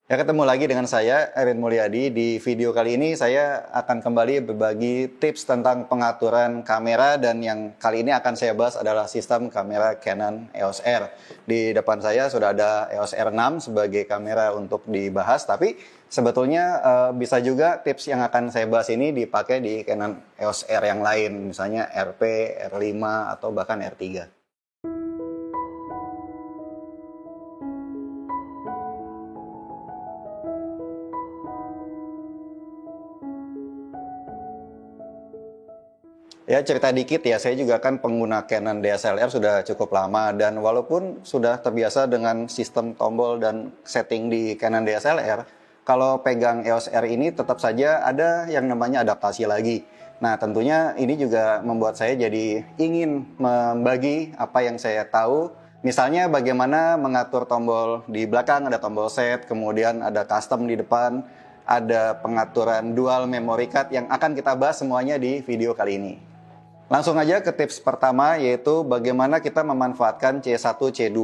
Ya, ketemu lagi dengan saya, Erin Mulyadi. Di video kali ini saya akan kembali berbagi tips tentang pengaturan kamera, dan yang kali ini akan saya bahas adalah sistem kamera Canon EOS R. Di depan saya sudah ada EOS R6 sebagai kamera untuk dibahas, tapi sebetulnya bisa juga tips yang akan saya bahas ini dipakai di Canon EOS R yang lain, misalnya RP, R5, atau bahkan R3. Ya, cerita dikit ya, saya juga kan pengguna Canon DSLR sudah cukup lama, dan walaupun sudah terbiasa dengan sistem tombol dan setting di Canon DSLR, kalau pegang EOS R ini tetap saja ada yang namanya adaptasi lagi. Nah, tentunya ini juga membuat saya jadi ingin membagi apa yang saya tahu. Misalnya bagaimana mengatur tombol di belakang, ada tombol set, kemudian ada custom di depan, ada pengaturan dual memory card yang akan kita bahas semuanya di video kali ini. Langsung aja ke tips pertama, yaitu bagaimana kita memanfaatkan C1, C2,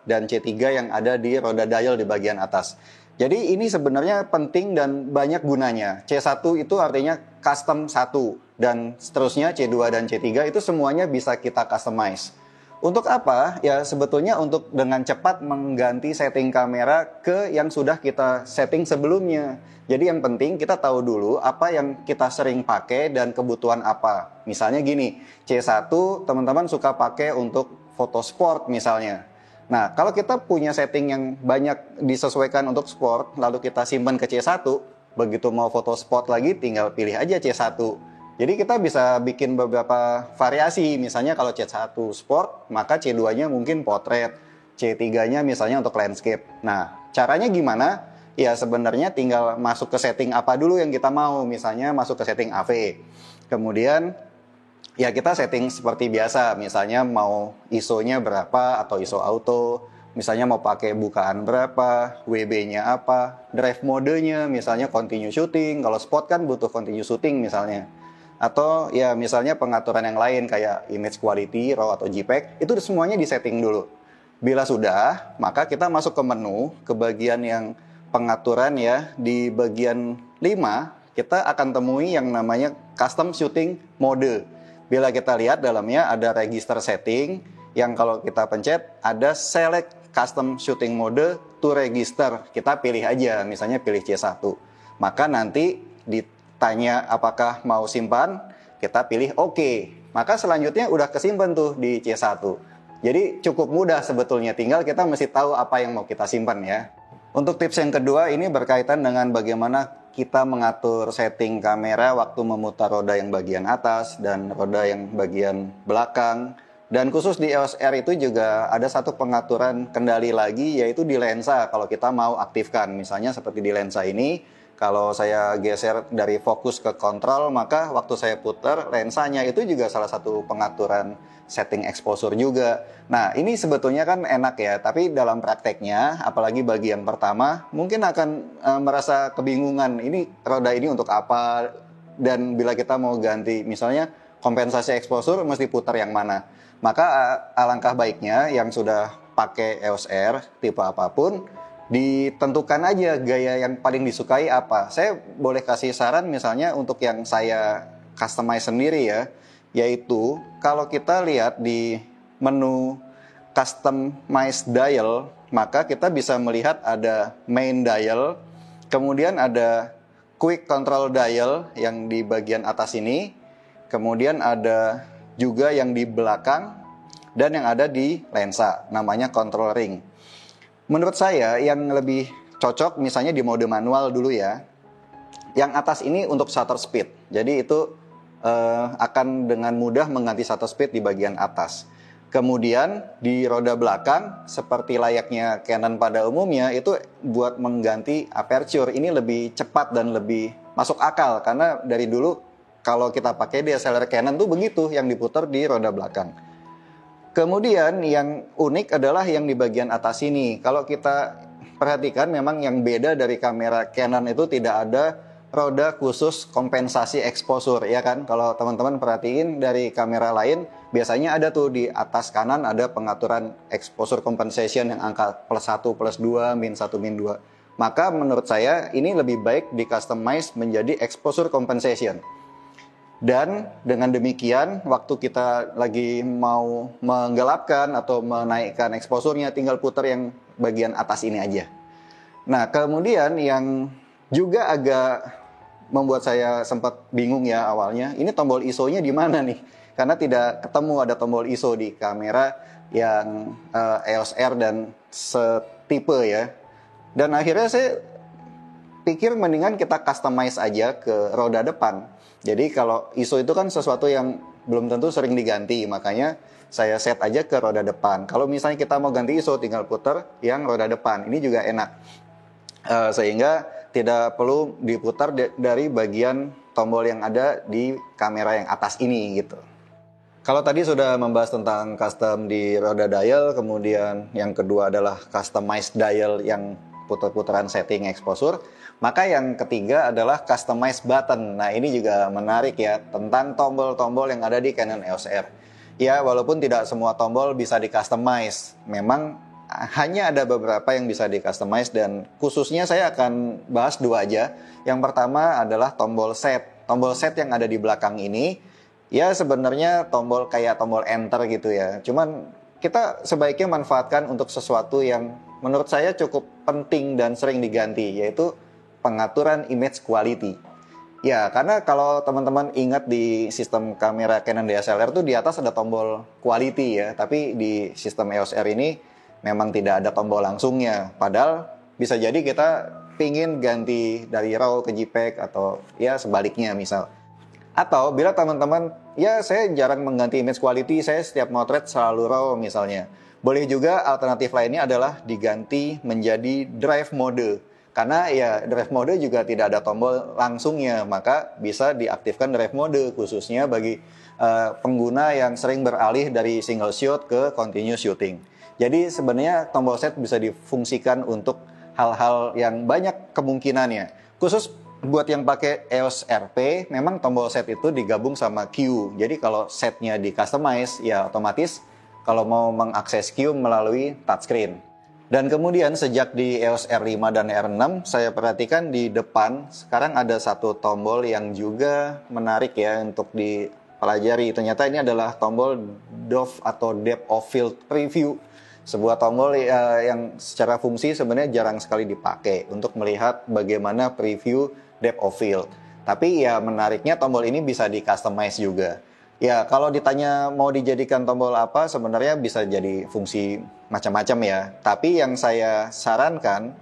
dan C3 yang ada di roda dial di bagian atas. Jadi ini sebenarnya penting dan banyak gunanya. C1 itu artinya custom 1, dan seterusnya C2 dan C3 itu semuanya bisa kita customize. Untuk apa? Ya sebetulnya untuk dengan cepat mengganti setting kamera ke yang sudah kita setting sebelumnya. Jadi yang penting kita tahu dulu apa yang kita sering pakai dan kebutuhan apa. Misalnya gini, C1 teman-teman suka pakai untuk foto sport misalnya. Nah, kalau kita punya setting yang banyak disesuaikan untuk sport, lalu kita simpan ke C1, begitu mau foto sport lagi tinggal pilih aja C1. Jadi kita bisa bikin beberapa variasi, misalnya kalau C1 sport, maka C2-nya mungkin potret, C3-nya misalnya untuk landscape. Nah, caranya gimana? Ya sebenarnya tinggal masuk ke setting apa dulu yang kita mau, misalnya masuk ke setting AV. Kemudian ya kita setting seperti biasa, misalnya mau ISO-nya berapa atau ISO auto, misalnya mau pakai bukaan berapa, WB-nya apa, drive modenya misalnya continue shooting, kalau sport kan butuh continue shooting misalnya. Atau ya misalnya pengaturan yang lain kayak image quality, RAW atau JPEG, itu semuanya disetting dulu. Bila sudah, maka kita masuk ke menu, ke bagian yang pengaturan ya, di bagian 5, kita akan temui yang namanya custom shooting mode. Bila kita lihat dalamnya ada register setting, yang kalau kita pencet ada select custom shooting mode to register. Kita pilih aja, misalnya pilih C1. Maka nanti ditanya apakah mau simpan, kita pilih OK. Maka selanjutnya udah kesimpan tuh di C1. Jadi cukup mudah sebetulnya, tinggal kita mesti tahu apa yang mau kita simpan ya. Untuk tips yang kedua ini berkaitan dengan bagaimana kita mengatur setting kamera waktu memutar roda yang bagian atas dan roda yang bagian belakang. Dan khusus di EOS R itu juga ada satu pengaturan kendali lagi, yaitu di lensa kalau kita mau aktifkan. Misalnya seperti di lensa ini, kalau saya geser dari fokus ke kontrol, maka waktu saya putar lensanya itu juga salah satu pengaturan setting exposure juga. Nah, ini sebetulnya kan enak ya, tapi dalam prakteknya, apalagi bagian pertama, mungkin akan merasa kebingungan, ini roda ini untuk apa, dan bila kita mau ganti, misalnya kompensasi exposure mesti putar yang mana. Maka alangkah baiknya yang sudah pakai EOS R, tipe apapun, ditentukan aja gaya yang paling disukai apa. Saya boleh kasih saran misalnya untuk yang saya customize sendiri ya, yaitu kalau kita lihat di menu customize dial, maka kita bisa melihat ada main dial, kemudian ada quick control dial yang di bagian atas ini, kemudian ada juga yang di belakang, dan yang ada di lensa, namanya control ring. Menurut saya yang lebih cocok misalnya di mode manual dulu ya. Yang atas ini untuk shutter speed. Jadi itu akan dengan mudah mengganti shutter speed di bagian atas. Kemudian di roda belakang seperti layaknya Canon pada umumnya itu buat mengganti aperture ini lebih cepat dan lebih masuk akal, karena dari dulu kalau kita pakai DSLR Canon tuh begitu yang diputar di roda belakang. Kemudian yang unik adalah yang di bagian atas ini. Kalau kita perhatikan memang yang beda dari kamera Canon itu tidak ada roda khusus kompensasi exposure ya kan. Kalau teman-teman perhatiin dari kamera lain biasanya ada tuh di atas kanan ada pengaturan exposure compensation yang angka +1, +2, -1, -2. Maka menurut saya ini lebih baik di customize menjadi exposure compensation. Dan dengan demikian, waktu kita lagi mau menggelapkan atau menaikkan exposure-nya, tinggal putar yang bagian atas ini aja. Nah, kemudian yang juga agak membuat saya sempat bingung ya awalnya, ini tombol ISO-nya di mana nih? Karena tidak ketemu ada tombol ISO di kamera yang EOS R dan setipe ya. Dan akhirnya saya pikir mendingan kita customize aja ke roda depan. Jadi kalau ISO itu kan sesuatu yang belum tentu sering diganti, makanya saya set aja ke roda depan. Kalau misalnya kita mau ganti ISO, tinggal putar yang roda depan. Ini juga enak, sehingga tidak perlu diputar dari bagian tombol yang ada di kamera yang atas ini gitu. Kalau tadi sudah membahas tentang custom di roda dial, kemudian yang kedua adalah customized dial yang putar-putaran setting exposure. Maka yang ketiga adalah customized button. Nah ini juga menarik ya, tentang tombol-tombol yang ada di Canon EOS R. Ya walaupun tidak semua tombol bisa di-customize, memang hanya ada beberapa yang bisa di-customize dan khususnya saya akan bahas dua aja. Yang pertama adalah tombol set. Tombol set yang ada di belakang ini, ya sebenarnya tombol kayak tombol enter gitu ya. Cuman kita sebaiknya manfaatkan untuk sesuatu yang menurut saya cukup penting dan sering diganti, yaitu pengaturan image quality. Ya, karena kalau teman-teman ingat di sistem kamera Canon DSLR tuh di atas ada tombol quality ya, tapi di sistem EOS R ini memang tidak ada tombol langsungnya. Padahal bisa jadi kita pingin ganti dari RAW ke JPEG atau ya sebaliknya misal. Atau bila teman-teman, ya saya jarang mengganti image quality, saya setiap motret selalu RAW misalnya. Boleh juga alternatif lainnya adalah diganti menjadi drive mode. Karena ya drive mode juga tidak ada tombol langsungnya, maka bisa diaktifkan drive mode khususnya bagi pengguna yang sering beralih dari single shot ke continuous shooting. Jadi sebenarnya tombol set bisa difungsikan untuk hal-hal yang banyak kemungkinannya. Khusus buat yang pakai EOS RP, memang tombol set itu digabung sama Q. Jadi kalau setnya di customize, ya otomatis kalau mau mengakses Q melalui touchscreen. Dan kemudian sejak di EOS R5 dan R6, saya perhatikan di depan sekarang ada satu tombol yang juga menarik ya untuk dipelajari. Ternyata ini adalah tombol DOF atau Depth of Field Preview. Sebuah tombol yang secara fungsi sebenarnya jarang sekali dipakai untuk melihat bagaimana preview depth of field. Tapi ya menariknya tombol ini bisa di-customize juga. Ya, kalau ditanya mau dijadikan tombol apa, sebenarnya bisa jadi fungsi macam-macam ya. Tapi yang saya sarankan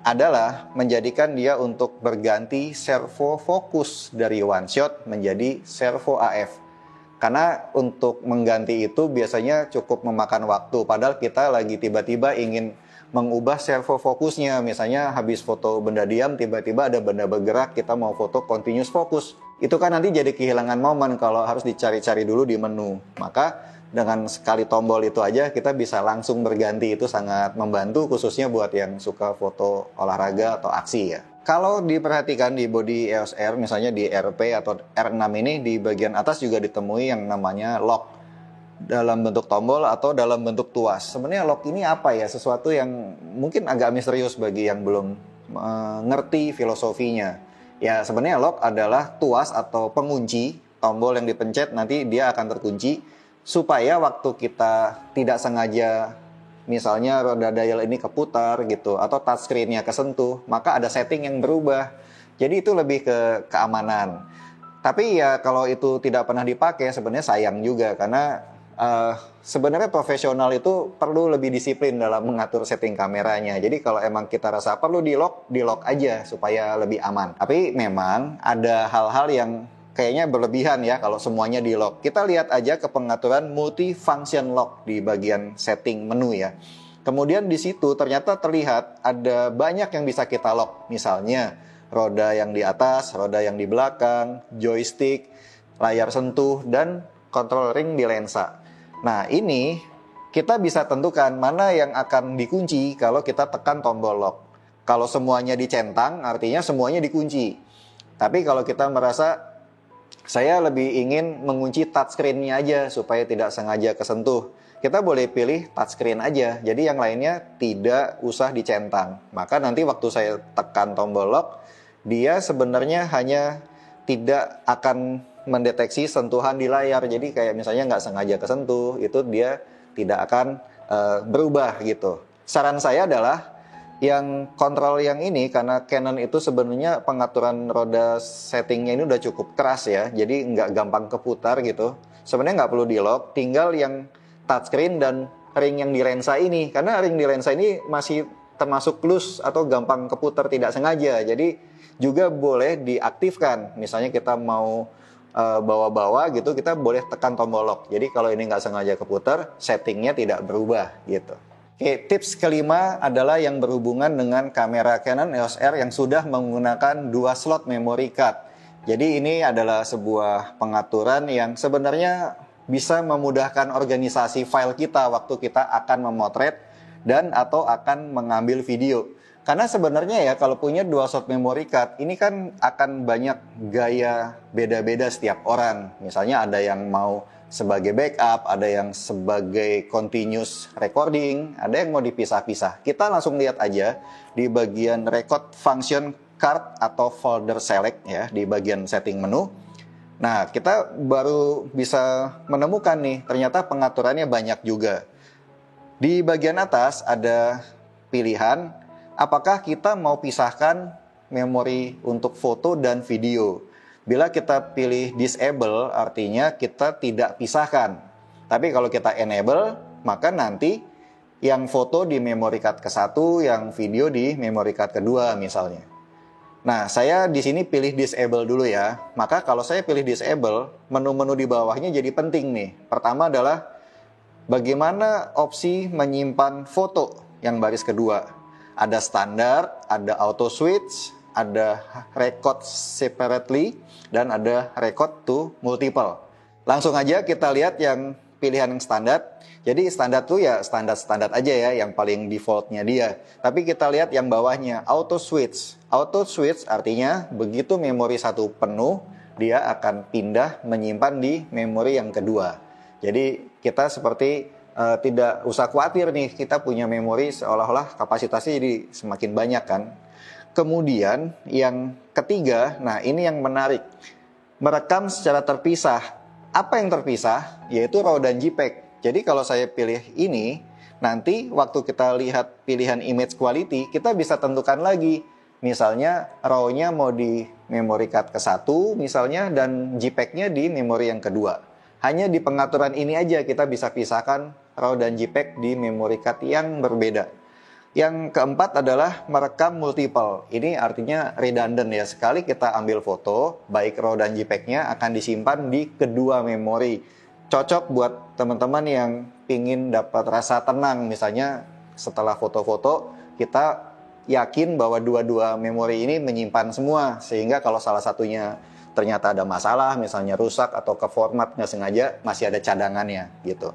adalah menjadikan dia untuk berganti servo fokus dari one shot menjadi servo AF. Karena untuk mengganti itu biasanya cukup memakan waktu. Padahal kita lagi tiba-tiba ingin mengubah servo fokusnya. Misalnya habis foto benda diam, tiba-tiba ada benda bergerak, kita mau foto continuous focus. Itu kan nanti jadi kehilangan momen kalau harus dicari-cari dulu di menu. Maka dengan sekali tombol itu aja kita bisa langsung berganti. Itu sangat membantu khususnya buat yang suka foto olahraga atau aksi ya. Kalau diperhatikan di body EOS R, misalnya di RP atau R6 ini, di bagian atas juga ditemui yang namanya lock dalam bentuk tombol atau dalam bentuk tuas. Sebenarnya lock ini apa ya? Sesuatu yang mungkin agak misterius bagi yang belum mengerti filosofinya. Ya sebenarnya lock adalah tuas atau pengunci, tombol yang dipencet nanti dia akan terkunci supaya waktu kita tidak sengaja misalnya roda dial ini keputar gitu atau touchscreen-nya kesentuh, maka ada setting yang berubah. Jadi itu lebih ke keamanan. Tapi ya kalau itu tidak pernah dipakai sebenarnya sayang juga karena sebenarnya profesional itu perlu lebih disiplin dalam mengatur setting kameranya. Jadi kalau emang kita rasa perlu di lock aja supaya lebih aman. Tapi memang ada hal-hal yang kayaknya berlebihan ya kalau semuanya di lock. Kita lihat aja ke pengaturan multi-function lock di bagian setting menu ya. Kemudian di situ ternyata terlihat ada banyak yang bisa kita lock. Misalnya roda yang di atas, roda yang di belakang, joystick, layar sentuh, dan control ring di lensa. Nah ini kita bisa tentukan mana yang akan dikunci kalau kita tekan tombol lock. Kalau semuanya dicentang artinya semuanya dikunci. Tapi kalau kita merasa saya lebih ingin mengunci touchscreen-nya aja supaya tidak sengaja kesentuh. kita boleh pilih touchscreen aja. Jadi yang lainnya tidak usah dicentang. Maka nanti waktu saya tekan tombol lock, dia sebenarnya hanya tidak akan mendeteksi sentuhan di layar. Jadi kayak misalnya nggak sengaja kesentuh, itu dia tidak akan berubah gitu. Saran saya adalah yang kontrol yang ini, karena Canon itu sebenarnya pengaturan roda settingnya ini udah cukup keras ya, jadi nggak gampang keputar gitu. Sebenarnya nggak perlu di lock, tinggal yang touchscreen dan ring yang di lensa ini, karena ring di lensa ini masih termasuk loose atau gampang keputar tidak sengaja, jadi juga boleh diaktifkan. Misalnya kita mau bawa-bawa gitu, kita boleh tekan tombol lock, jadi kalau ini nggak sengaja keputar, settingnya tidak berubah gitu. Oke, tips kelima adalah yang berhubungan dengan kamera Canon EOS R yang sudah menggunakan 2 slot memory card. Jadi ini adalah sebuah pengaturan yang sebenarnya bisa memudahkan organisasi file kita waktu kita akan memotret dan atau akan mengambil video. Karena sebenarnya ya kalau punya 2 slot memory card ini kan akan banyak gaya beda-beda setiap orang. Misalnya ada yang mau sebagai backup, ada yang sebagai continuous recording, ada yang mau dipisah-pisah. Kita langsung lihat aja di bagian record function card atau folder select ya, di bagian setting menu. Nah, kita baru bisa menemukan nih, ternyata pengaturannya banyak juga. Di bagian atas ada pilihan apakah kita mau pisahkan memori untuk foto dan video. Bila kita pilih disable, artinya kita tidak pisahkan. Tapi kalau kita enable, maka nanti yang foto di memory card ke-1, yang video di memory card ke-2 misalnya. Nah, saya di sini pilih disable dulu ya. Maka kalau saya pilih disable, menu-menu di bawahnya jadi penting nih. Pertama adalah bagaimana opsi menyimpan foto yang baris kedua. Ada standar, ada auto switch, ada record separately, dan ada record to multiple. Langsung aja kita lihat yang pilihan yang standar. Jadi standar tuh ya standar-standar aja ya, yang paling defaultnya dia. Tapi kita lihat yang bawahnya, auto switch. Auto switch artinya begitu memori 1 penuh, dia akan pindah menyimpan di memori yang kedua. Jadi kita seperti tidak usah khawatir nih, kita punya memori seolah-olah kapasitasnya jadi semakin banyak kan. Kemudian yang ketiga, nah ini yang menarik, merekam secara terpisah. Apa yang terpisah? Yaitu RAW dan JPEG. Jadi kalau saya pilih ini, nanti waktu kita lihat pilihan image quality, kita bisa tentukan lagi. Misalnya RAW-nya mau di memory card ke-1 misalnya, dan JPEG-nya di memori yang kedua. Hanya di pengaturan ini aja kita bisa pisahkan RAW dan JPEG di memory card yang berbeda. Yang keempat adalah merekam multiple. Ini artinya redundant ya. Sekali kita ambil foto, baik RAW dan JPEG-nya akan disimpan di kedua memori. Cocok buat teman-teman yang ingin dapat rasa tenang. Misalnya setelah foto-foto, kita yakin bahwa dua-dua memori ini menyimpan semua. Sehingga kalau salah satunya ternyata ada masalah, misalnya rusak atau ke format nggak sengaja, masih ada cadangannya gitu.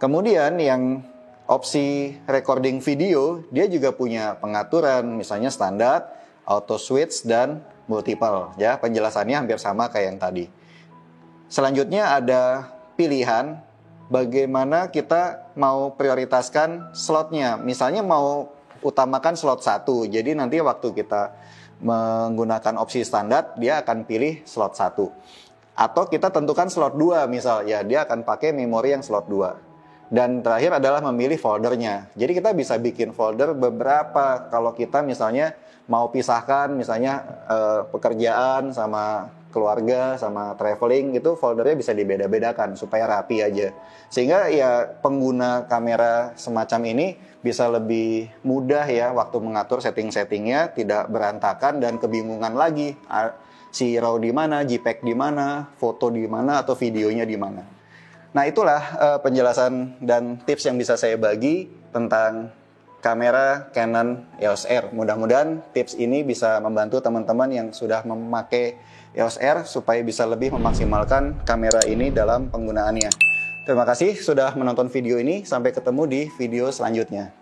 Kemudian yang opsi recording video, dia juga punya pengaturan, misalnya standar, auto switch, dan multiple. Ya, penjelasannya hampir sama kayak yang tadi. Selanjutnya ada pilihan bagaimana kita mau prioritaskan slotnya. Misalnya mau utamakan slot 1, jadi nanti waktu kita menggunakan opsi standar, dia akan pilih slot 1. Atau kita tentukan slot 2 misal, ya dia akan pakai memori yang slot 2. Dan terakhir adalah memilih foldernya. Jadi kita bisa bikin folder beberapa. Kalau kita misalnya mau pisahkan, misalnya pekerjaan sama keluarga sama traveling, itu foldernya bisa dibeda-bedakan supaya rapi aja. Sehingga ya pengguna kamera semacam ini bisa lebih mudah ya waktu mengatur setting-settingnya, tidak berantakan dan kebingungan lagi. Si RAW di mana, JPEG di mana, foto di mana, atau videonya di mana. Nah itulah penjelasan dan tips yang bisa saya bagi tentang kamera Canon EOS R. Mudah-mudahan tips ini bisa membantu teman-teman yang sudah memakai EOS R supaya bisa lebih memaksimalkan kamera ini dalam penggunaannya. Terima kasih sudah menonton video ini. Sampai ketemu di video selanjutnya.